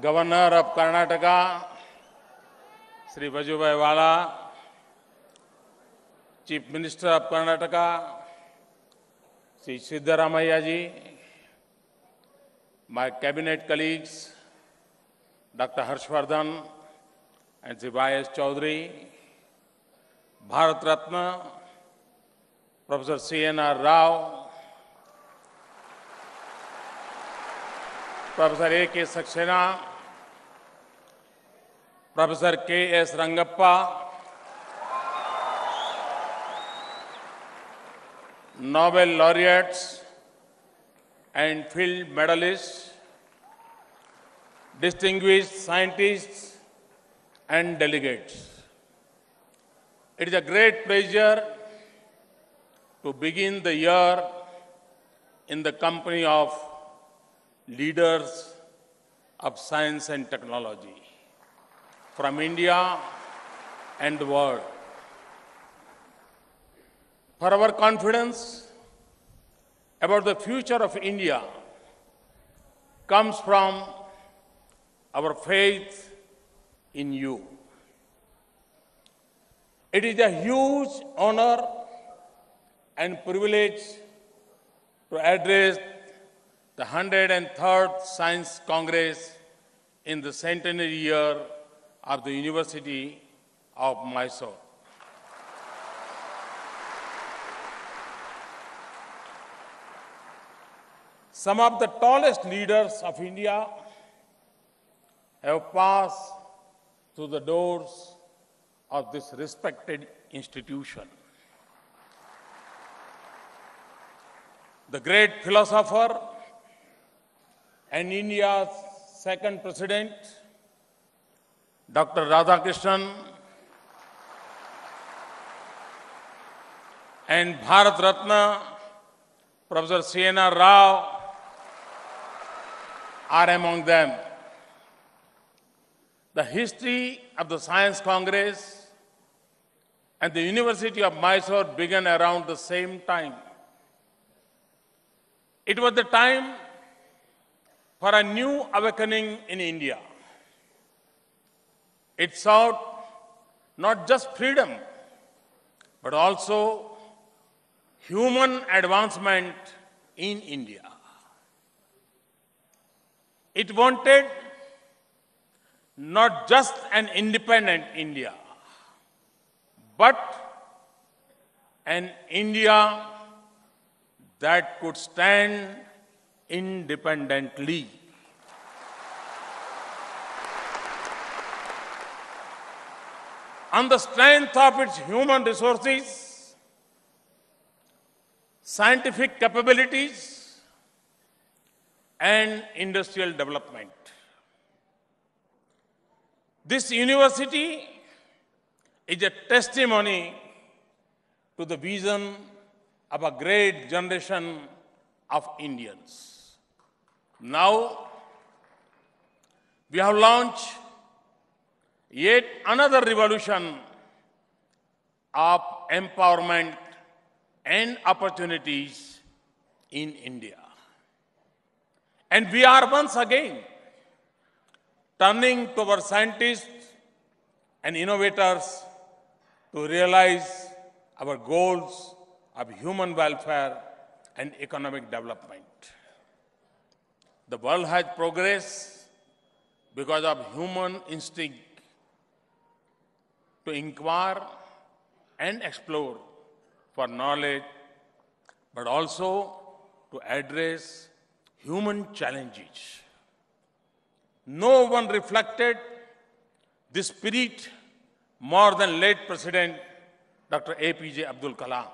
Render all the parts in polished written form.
Governor of Karnataka, Shri Wala, Chief Minister of Karnataka, Shri Siddaramaiah ji, my cabinet colleagues, Dr. Harshvardhan and Shri Y.S. Chaudhary, Bharat Ratna, Professor C.N.R. Rao, Professor A.K. Saxena, Professor K.S. Rangappa, Nobel laureates and field medalists, distinguished scientists and delegates. It is a great pleasure to begin the year in the company of leaders of science and technology from India and the world. For our confidence about the future of India comes from our faith in you. It is a huge honor and privilege to address the 103rd Science Congress in the centenary year of the University of Mysuru. Some of the tallest leaders of India have passed through the doors of this respected institution. The great philosopher and India's second president, Dr. Radhakrishnan, and Bharat Ratna, Professor C.N.R. Rao, are among them. The history of the Science Congress and the University of Mysuru began around the same time. It was the time for a new awakening in India. It sought not just freedom, but also human advancement in India. It wanted not just an independent India, but an India that could stand independently. On the strength of its human resources, scientific capabilities, and industrial development. This university is a testimony to the vision of a great generation of Indians. Now, we have launched yet another revolution of empowerment and opportunities in India. And we are once again turning to our scientists and innovators to realize our goals of human welfare and economic development. The world has progressed because of human instinct to inquire and explore for knowledge, but also to address human challenges. No one reflected this spirit more than late President Dr. APJ Abdul Kalam.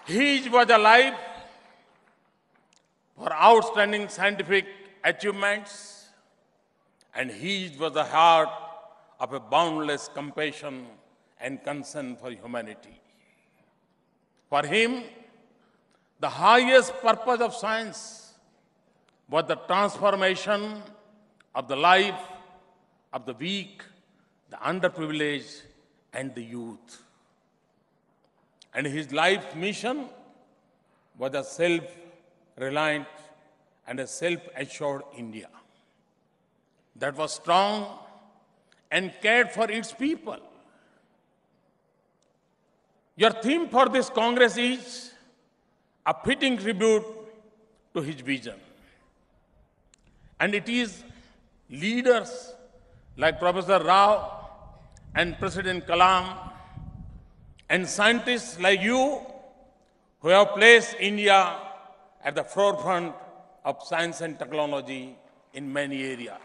He was alive for outstanding scientific achievements, and his was the heart of a boundless compassion and concern for humanity. For him, the highest purpose of science was the transformation of the life of the weak, the underprivileged, and the youth. And his life mission was a self-reliant and a self-assured India that was strong and cared for its people. Your theme for this Congress is a fitting tribute to his vision. And it is leaders like Professor Rao and President Kalam and scientists like you who have placed India at the forefront of science and technology in many areas.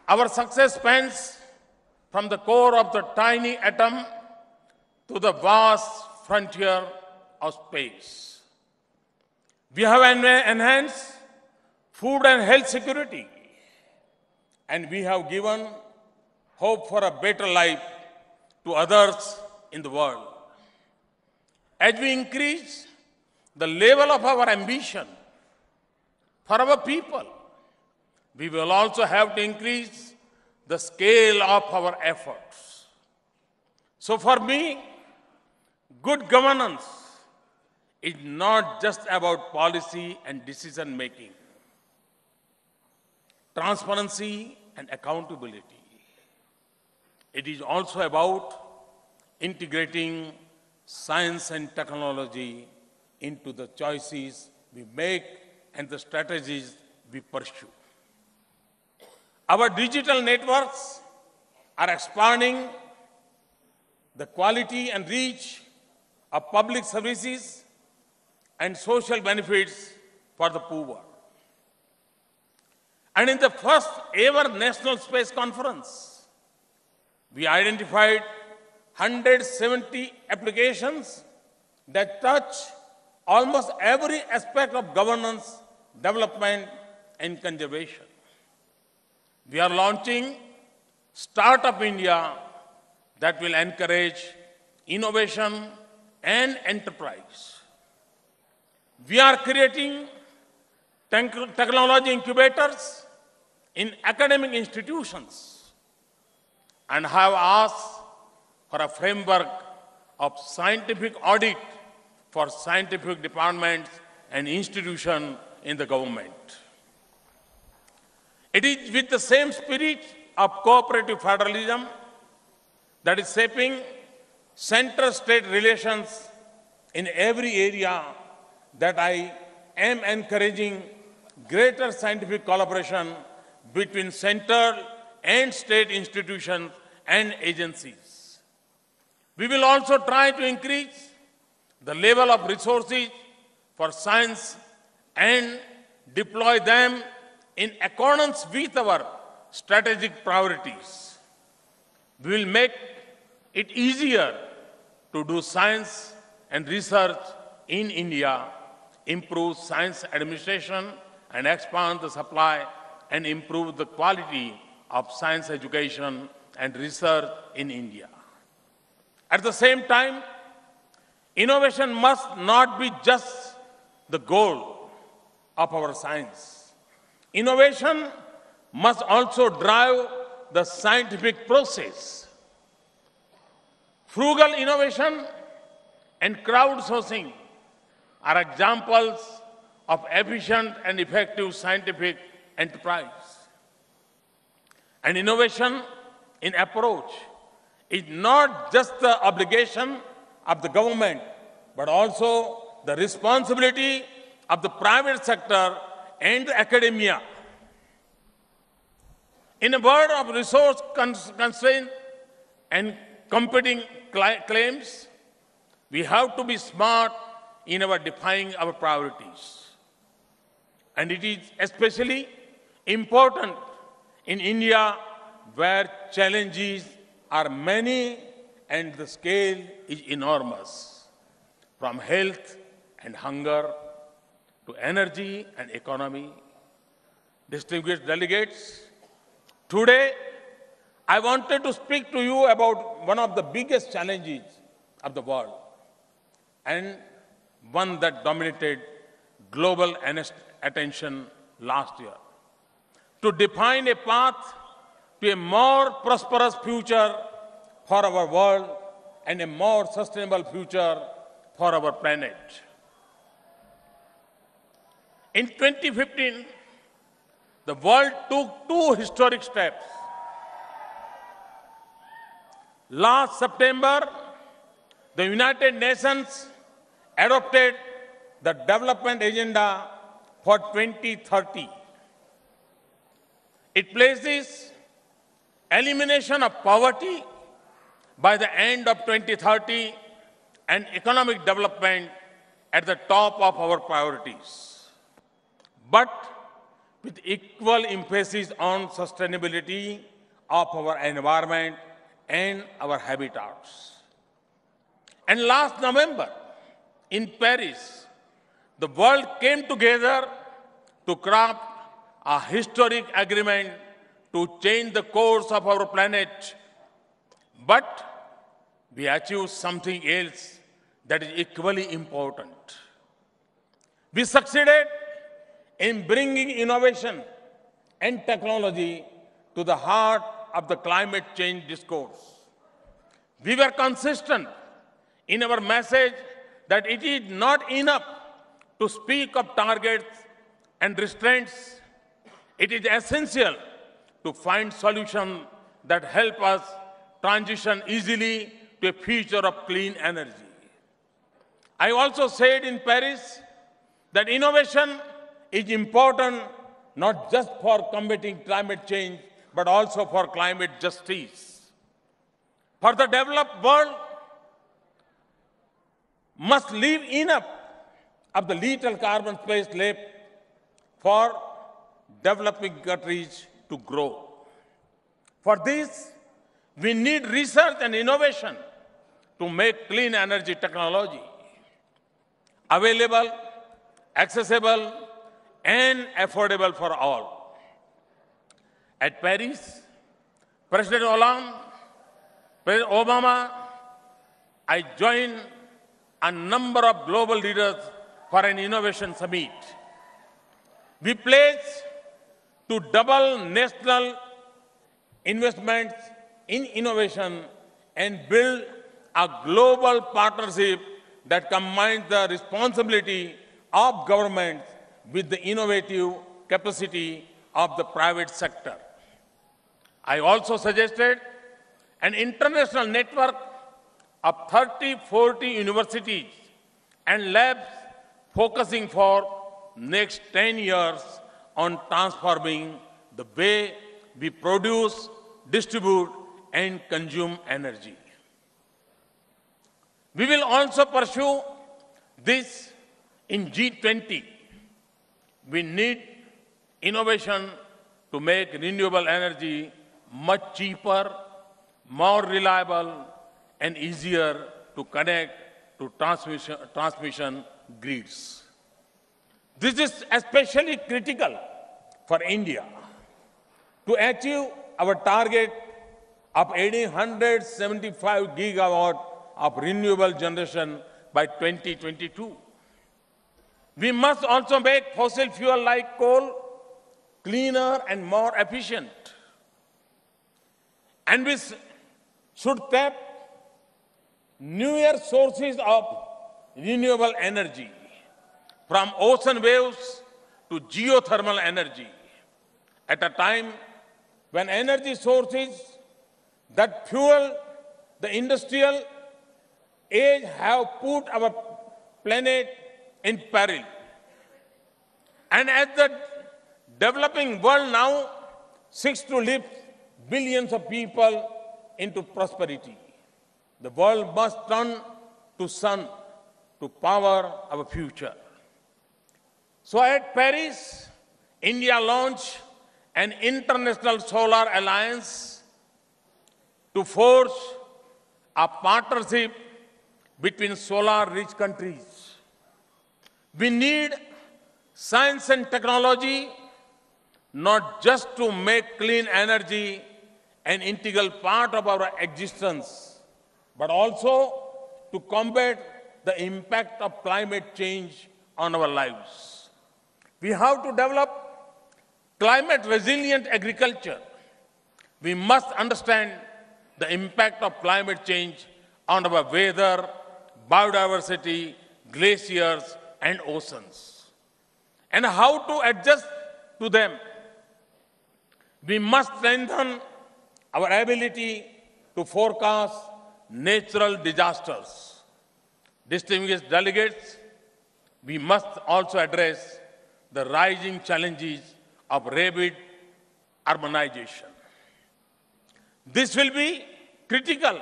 Our success spans from the core of the tiny atom to the vast frontier of space. We have enhanced food and health security, and we have given hope for a better life to others in the world. As we increase the level of our ambition for our people, we will also have to increase the scale of our efforts. So for me, good governance is not just about policy and decision making, transparency and accountability. It is also about integrating science and technology into the choices we make and the strategies we pursue. Our digital networks are expanding the quality and reach of public services and social benefits for the poor. And in the first ever National Space Conference, we identified 170 applications that touch almost every aspect of governance, development, and conservation. We are launching Startup India that will encourage innovation and enterprise. We are creating technology incubators in academic institutions and have asked for a framework of scientific audit for scientific departments and institutions in the government. It is with the same spirit of cooperative federalism that is shaping center-state relations in every area that I am encouraging greater scientific collaboration between central and state institutions and agencies. We will also try to increase the level of resources for science and deploy them in accordance with our strategic priorities. We will make it easier to do science and research in India, improve science administration, and expand the supply and improve the quality of science education and research in India. At the same time, innovation must not be just the goal of our science. Innovation must also drive the scientific process. Frugal innovation and crowdsourcing are examples of efficient and effective scientific enterprise. And innovation in approach is not just the obligation of the government, but also the responsibility of the private sector and academia. In a world of resource constraint and competing claims, we have to be smart in our defining our priorities. And it is especially important in India where challenges are many and the scale is enormous, from health and hunger to energy and economy. Distinguished delegates, today I wanted to speak to you about one of the biggest challenges of the world and one that dominated global attention last year. To define a path to a more prosperous future for our world and a more sustainable future for our planet. In 2015, the world took two historic steps. Last September, the United Nations adopted the Development Agenda for 2030. It places elimination of poverty by the end of 2030 and economic development at the top of our priorities, but with equal emphasis on sustainability of our environment and our habitats. And last November, in Paris, the world came together to craft a historic agreement to change the course of our planet. But we achieved something else that is equally important. We succeeded in bringing innovation and technology to the heart of the climate change discourse. We were consistent in our message that it is not enough to speak of targets and restraints. It is essential to find solutions that help us transition easily to a future of clean energy. I also said in Paris that innovation is important not just for combating climate change, but also for climate justice. For the developed world must leave enough of the lethal carbon space left for developing countries to grow. For this, we need research and innovation to make clean energy technology available, accessible, and affordable for all. At Paris, President Hollande, President Obama, I joined a number of global leaders for an innovation summit. We pledged to double national investments in innovation and build a global partnership that combines the responsibility of governments with the innovative capacity of the private sector. I also suggested an international network of 30-40 universities and labs focusing for next 10 years on transforming the way we produce, distribute, and consume energy. We will also pursue this in G20. We need innovation to make renewable energy much cheaper, more reliable, and easier to connect to transmission grids. This is especially critical for India to achieve our target of adding 175 gigawatts of renewable generation by 2022. We must also make fossil fuel like coal cleaner and more efficient. And we should tap newer sources of renewable energy, from ocean waves to geothermal energy, at a time when energy sources that fuel the industrial age have put our planet in peril. And as the developing world now seeks to lift billions of people into prosperity, the world must turn to sun to power our future. So at Paris, India launched an international solar alliance to forge a partnership between solar-rich countries. We need science and technology not just to make clean energy an integral part of our existence, but also to combat the impact of climate change on our lives. We have to develop climate-resilient agriculture. We must understand the impact of climate change on our weather, biodiversity, glaciers, and oceans, and how to adjust to them. We must strengthen our ability to forecast natural disasters. Distinguished delegates, we must also address the rising challenges of rapid urbanization. This will be critical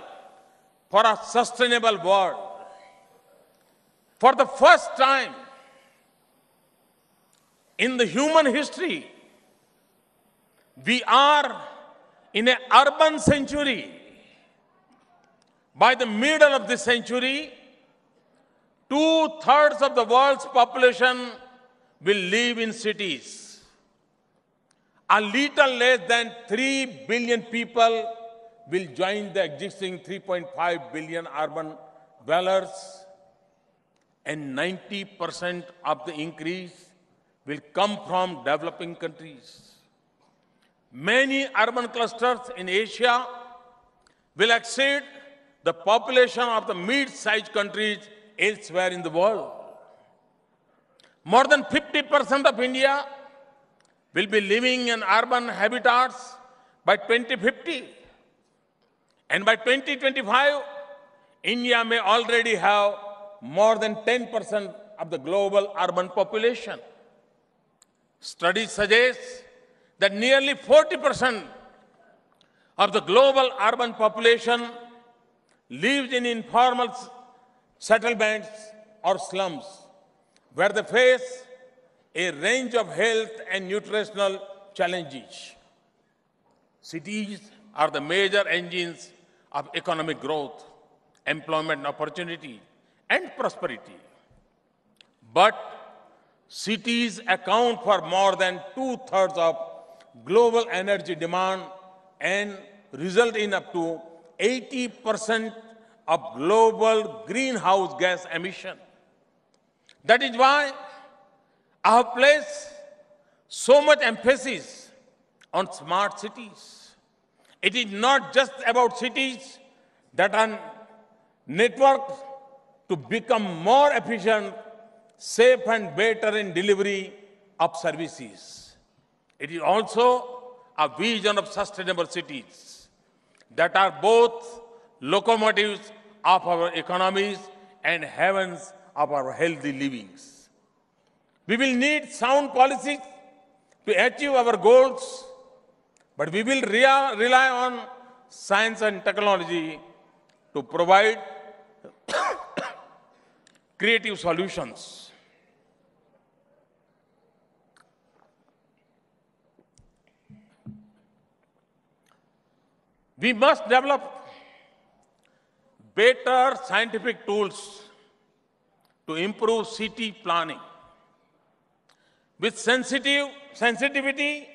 for a sustainable world. For the first time in the human history, we are in an urban century. By the middle of this century, 2/3 of the world's population will live in cities. A little less than 3 billion people will join the existing 3.5 billion urban dwellers, and 90% of the increase will come from developing countries. Many urban clusters in Asia will exceed the population of the mid-sized countries elsewhere in the world. More than 50% of India will be living in urban habitats by 2050. And by 2025, India may already have more than 10% of the global urban population. Studies suggest that nearly 40% of the global urban population lives in informal settlements or slums, where they face a range of health and nutritional challenges. Cities are the major engines of economic growth, employment opportunity, and prosperity. But cities account for more than 2/3 of global energy demand and result in up to 80% of global greenhouse gas emission. That is why I have placed so much emphasis on smart cities. It is not just about cities that are networked to become more efficient, safe, and better in delivery of services. It is also a vision of sustainable cities that are both locomotives of our economies and heavens of our healthy livings. We will need sound policies to achieve our goals, but we will rely on science and technology to provide creative solutions. We must develop better scientific tools to improve city planning with sensitivity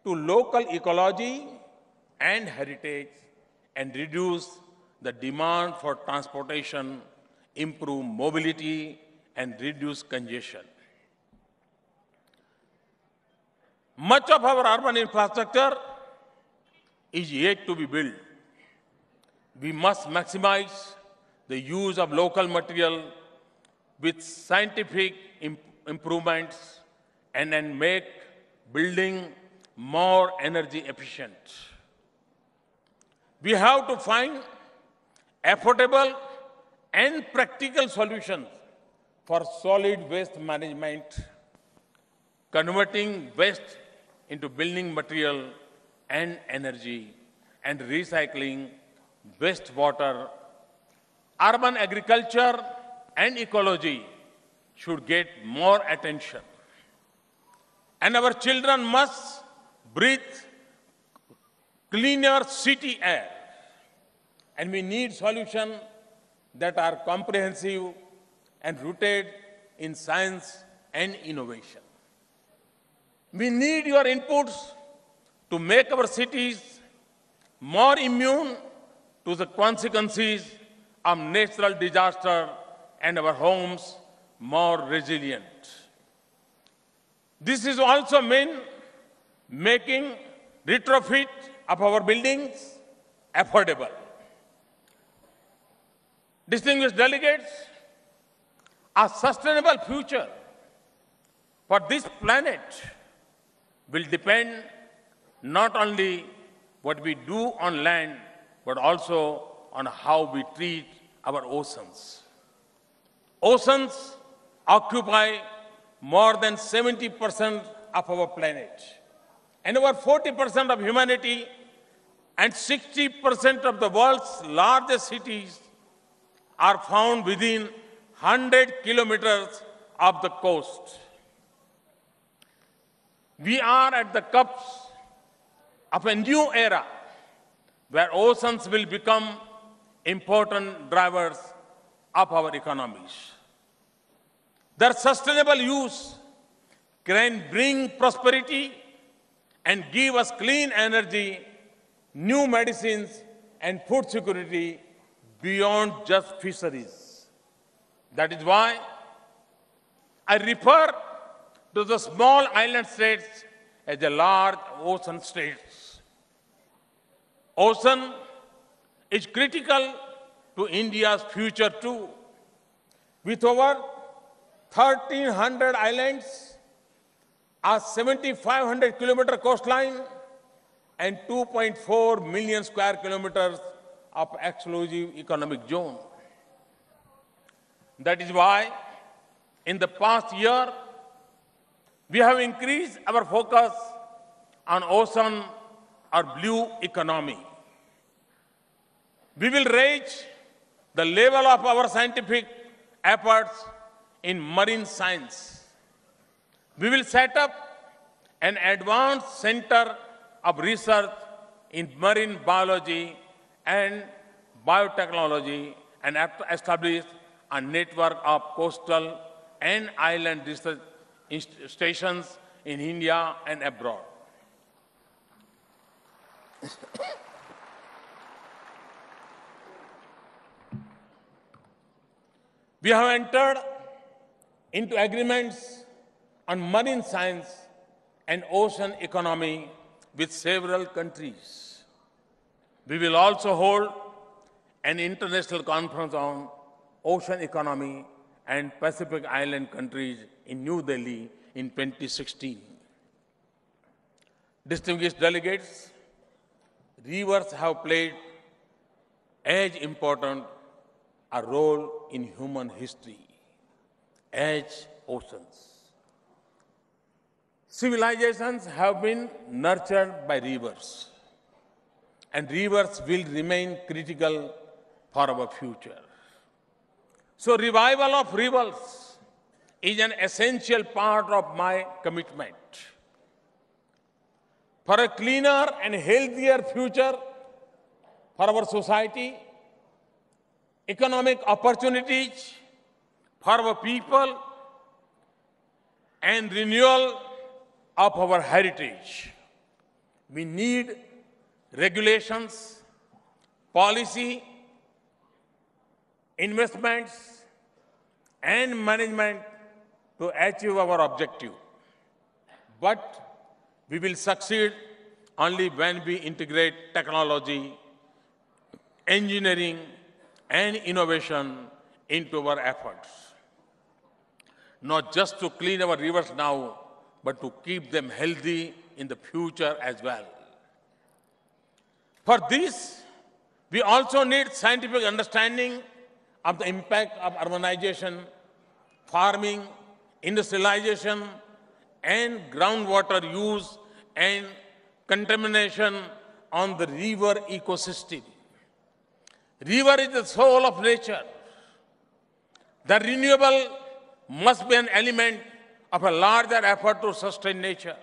to local ecology and heritage, and reduce the demand for transportation, improve mobility, and reduce congestion. Much of our urban infrastructure is yet to be built. We must maximize the use of local material with scientific improvements and then make building more energy efficient. We have to find affordable and practical solutions for solid waste management, converting waste into building material and energy, and recycling wastewater. Urban agriculture and ecology should get more attention. And our children must breathe cleaner city air. And we need solutions that are comprehensive and rooted in science and innovation. We need your inputs to make our cities more immune to the consequences of natural disaster and our homes more resilient. This is also mean making retrofit of our buildings affordable. Distinguished delegates, a sustainable future for this planet will depend not only what we do on land, but also on how we treat our oceans. Oceans occupy more than 70% of our planet, and over 40% of humanity and 60% of the world's largest cities are found within 100 kilometers of the coast. We are at the cusp of a new era where oceans will become important drivers of our economies. Their sustainable use can bring prosperity and give us clean energy, new medicines, and food security beyond just fisheries. That is why I refer to the small island states as the large ocean states. Ocean is critical to India's future too. With over 1,300 islands, a 7,500-kilometer coastline, and 2.4 million square kilometers of exclusive economic zone. That is why, in the past year, we have increased our focus on ocean or blue economy. We will raise the level of our scientific efforts in marine science. We will set up an advanced center of research in marine biology and biotechnology and establish a network of coastal and island research stations in India and abroad. We have entered into agreements on marine science and ocean economy with several countries. We will also hold an international conference on ocean economy and Pacific Island countries in New Delhi in 2016. Distinguished delegates, rivers have played as important a role in human history as oceans. Civilizations have been nurtured by rivers, and rivers will remain critical for our future. So, revival of rivers is an essential part of my commitment. For a cleaner and healthier future for our society, economic opportunities for our people, and renewal of our heritage, we need regulations, policy, investments, and management to achieve our objective. But we will succeed only when we integrate technology, engineering, and innovation into our efforts. Not just to clean our rivers now, but to keep them healthy in the future as well. For this, we also need scientific understanding of the impact of urbanization, farming, industrialization, and groundwater use and contamination on the river ecosystem. River is the soul of nature. The renewable must be an element of a larger effort to sustain nature.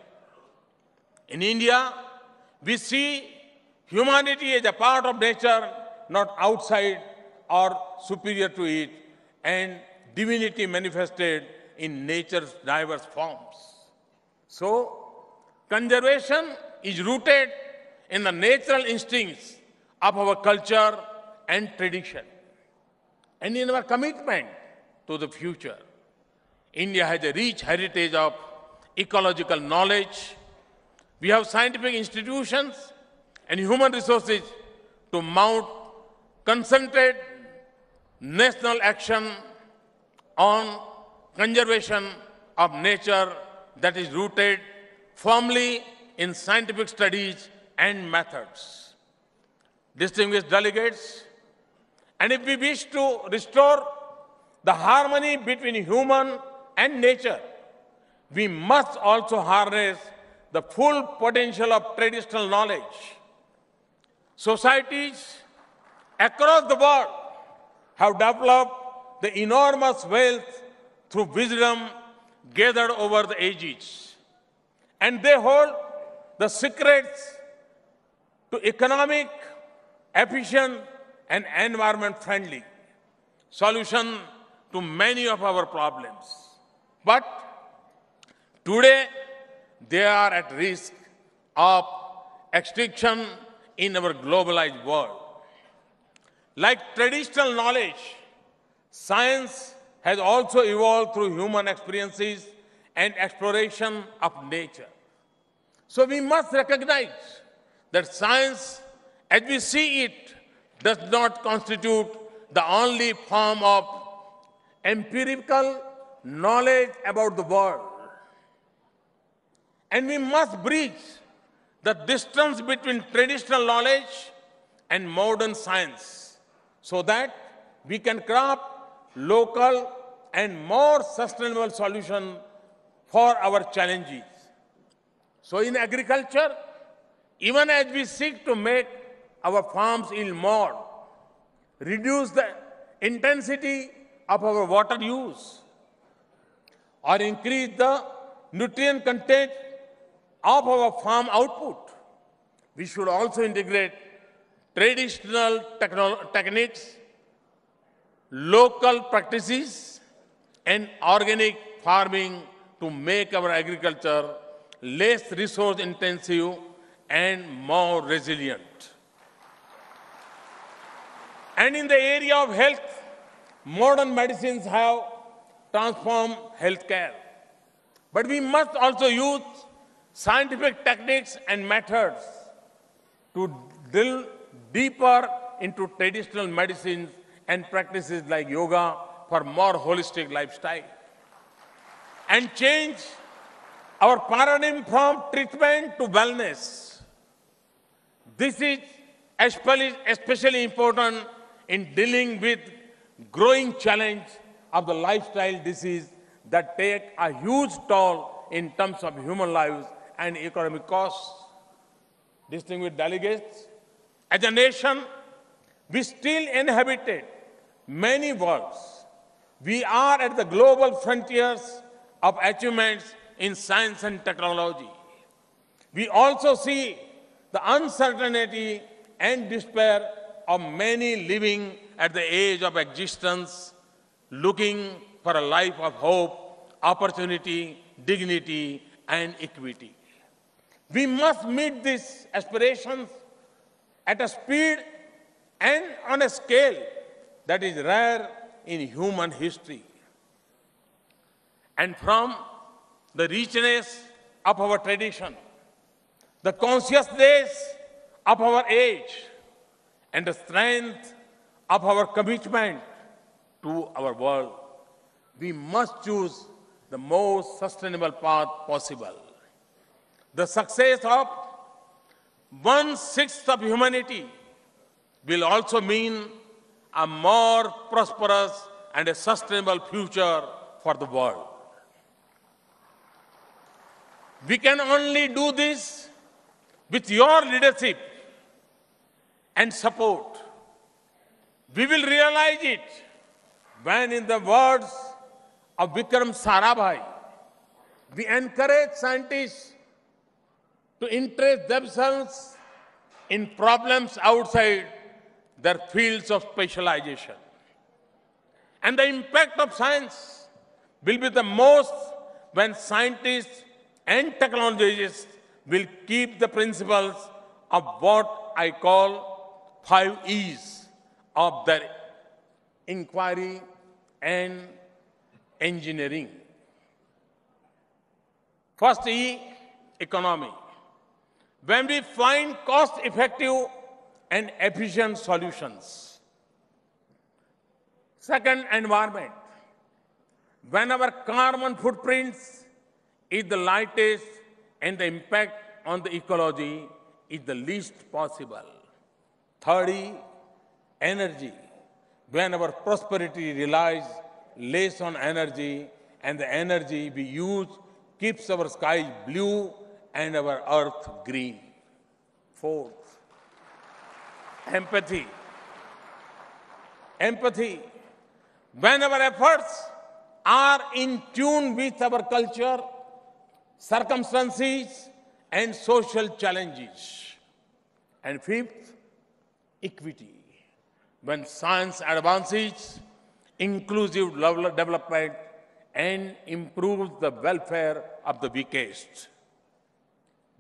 In India, we see humanity as a part of nature, not outside or superior to it, and divinity manifested in nature's diverse forms. So, conservation is rooted in the natural instincts of our culture and tradition, and in our commitment to the future. India has a rich heritage of ecological knowledge. We have scientific institutions and human resources to mount concentrated national action on conservation of nature that is rooted firmly in scientific studies and methods. Distinguished delegates, and if we wish to restore the harmony between human and nature, we must also harness the full potential of traditional knowledge. Societies across the world have developed the enormous wealth through wisdom gathered over the ages. And they hold the secrets to economic, efficient, and environment-friendly solution to many of our problems. But today, they are at risk of extinction in our globalized world. Like traditional knowledge, science has also evolved through human experiences and exploration of nature. So we must recognize that science, as we see it, does not constitute the only form of empirical knowledge about the world. And we must bridge the distance between traditional knowledge and modern science so that we can craft local and more sustainable solutions for our challenges. So in agriculture, even as we seek to make our farms yield more, reduce the intensity of our water use, or increase the nutrient content of our farm output, we should also integrate traditional techniques, local practices, and organic farming to make our agriculture less resource intensive and more resilient. And in the area of health, modern medicines have transformed healthcare. But we must also use scientific techniques and methods to delve deeper into traditional medicines and practices like yoga for more holistic lifestyle. And change our paradigm from treatment to wellness. This is especially important in dealing with growing challenge of the lifestyle disease that take a huge toll in terms of human lives and economic costs. Distinguished delegates, as a nation, we still inhabited many worlds. We are at the global frontiers of achievements in science and technology. We also see the uncertainty and despair of many living at the age of existence, looking for a life of hope, opportunity, dignity, and equity. We must meet these aspirations at a speed and on a scale that is rare in human history. And from the richness of our tradition, the consciousness of our age, and the strength of our commitment to our world, we must choose the most sustainable path possible. The success of 1/6 of humanity will also mean a more prosperous and a sustainable future for the world. We can only do this with your leadership and support. We will realize it when, in the words of Vikram Sarabhai, we encourage scientists to interest themselves in problems outside their fields of specialization. And the impact of science will be the most when scientists and technologists will keep the principles of what I call 5 E's of their inquiry and engineering. First E, economy. When we find cost-effective and efficient solutions, Second, environment. When our carbon footprints is the lightest and the impact on the ecology is the least possible. Third, energy. When our prosperity relies less on energy and the energy we use keeps our skies blue and our earth green. Fourth, empathy. Empathy. When our efforts are in tune with our culture, circumstances, and social challenges. And fifth, equity. When science advances, inclusive development, and improves the welfare of the weakest.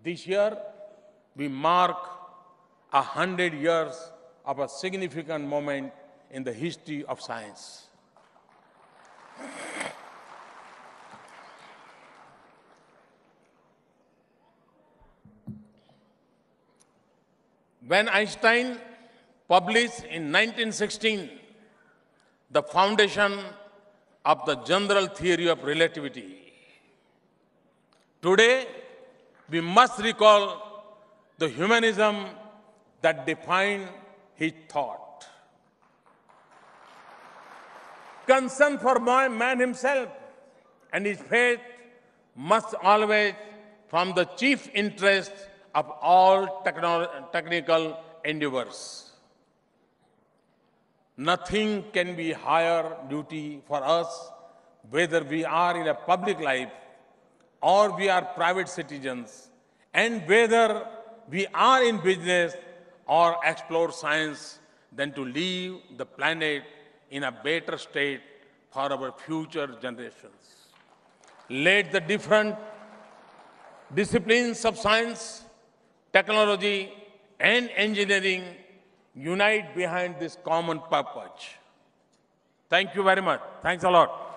This year, we mark 100 years of a significant moment in the history of science. When Einstein published in 1916 the foundation of the general theory of relativity, today we must recall the humanism that defined his thought. Concern for man himself and his fate must always form the chief interest of all technical endeavors. Nothing can be higher duty for us, whether we are in a public life or we are private citizens, and whether we are in business or explore science, than to leave the planet in a better state for our future generations. Let the different disciplines of science, technology, and engineering unite behind this common purpose. Thank you very much. Thanks a lot.